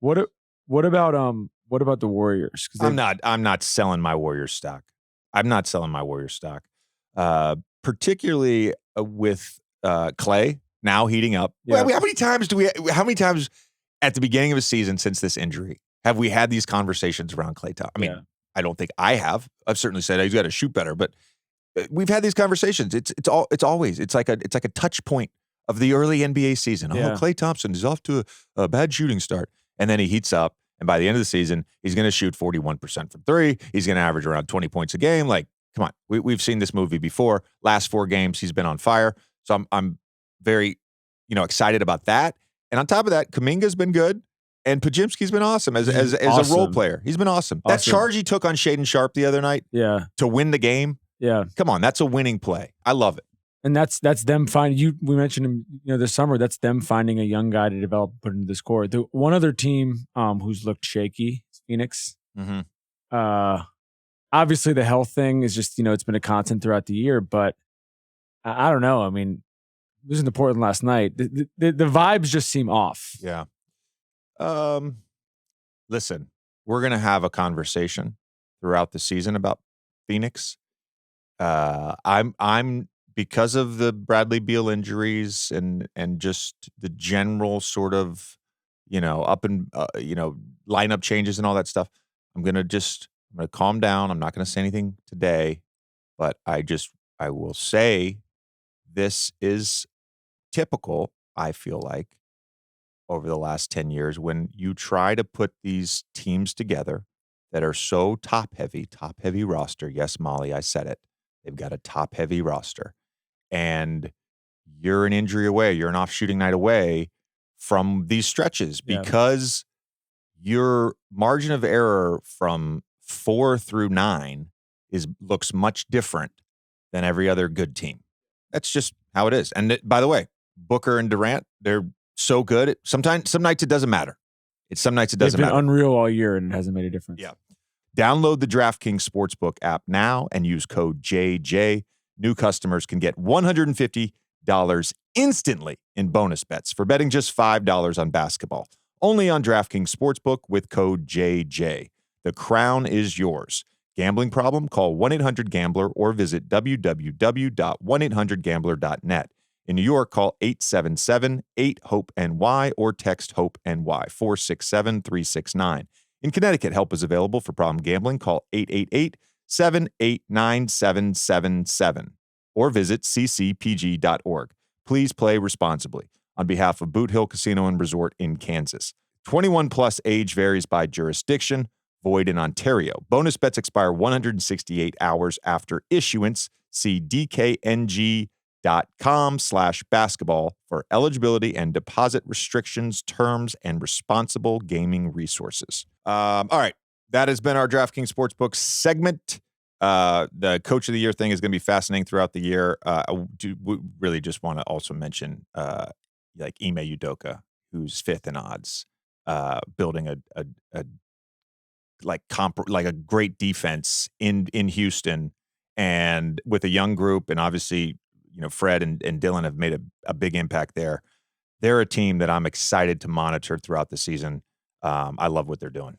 What a- what about the Warriors? Because I'm not selling my Warriors stock. I'm not selling my Warriors stock. Particularly with Klay now heating up. Yeah. How many times at the beginning of a season since this injury have we had these conversations around Klay Thompson? I mean, Yeah. I don't think I have. I've certainly said he's got to shoot better, but we've had these conversations. It's always like a touch point of the early NBA season. Yeah. Oh, Klay Thompson is off to a bad shooting start, and then he heats up, and by the end of the season, he's going to shoot 41% from three. He's going to average around 20 points a game. Like, come on, we've seen this movie before. Last 4 games, he's been on fire. So I'm very, excited about that. And on top of that, Kuminga's been good. And Pajimski's been awesome as a role player. He's been awesome. That charge he took on Shaedon Sharpe the other night to win the game. Yeah. Come on, that's a winning play. I love it. And that's them finding we mentioned him, this summer. That's them finding a young guy to develop, put into this core. The one other team who's looked shaky, Phoenix. Mm-hmm. Obviously the health thing is just, it's been a constant throughout the year, but I don't know. I mean, losing to Portland last night, the vibes just seem off. Yeah. Listen, we're going to have a conversation throughout the season about Phoenix. I'm because of the Bradley Beal injuries and just the general sort of, up and, lineup changes and all that stuff. I'm going to calm down. I'm not going to say anything today, but I will say this is typical, I feel like, over the last 10 years when you try to put these teams together that are so top heavy roster. Yes, Molly, I said it. They've got a top heavy roster. And you're an injury away, you're an off shooting night away from these stretches because your margin of error from 4 through 9 looks much different than every other good team. That's just how it is. And by the way, Booker and Durant, they're so good. Some nights it doesn't matter. Some nights it doesn't matter. They've been unreal all year and it hasn't made a difference. Yeah. Download the DraftKings Sportsbook app now and use code JJ. New customers can get $150 instantly in bonus bets for betting just $5 on basketball. Only on DraftKings Sportsbook with code JJ. The crown is yours. Gambling problem? Call 1-800-GAMBLER or visit www.1800gambler.net. In New York, call 877-8-HOPE-NY or text HOPE-NY 467-369. In Connecticut, help is available for problem gambling. Call 888-789-7777 or visit ccpg.org. Please play responsibly. On behalf of Boot Hill Casino and Resort in Kansas. 21 plus age varies by jurisdiction. Void in Ontario. Bonus bets expire 168 hours after issuance. See dkng.com/basketball for eligibility and deposit restrictions, terms, and responsible gaming resources. All right. That has been our DraftKings Sportsbook segment. The Coach of the Year thing is going to be fascinating throughout the year. We really just want to also mention like Ime Udoka, who's 5th in odds, building a great defense in Houston and with a young group. And obviously, Fred and Dylan have made a big impact there. They're a team that I'm excited to monitor throughout the season. I love what they're doing.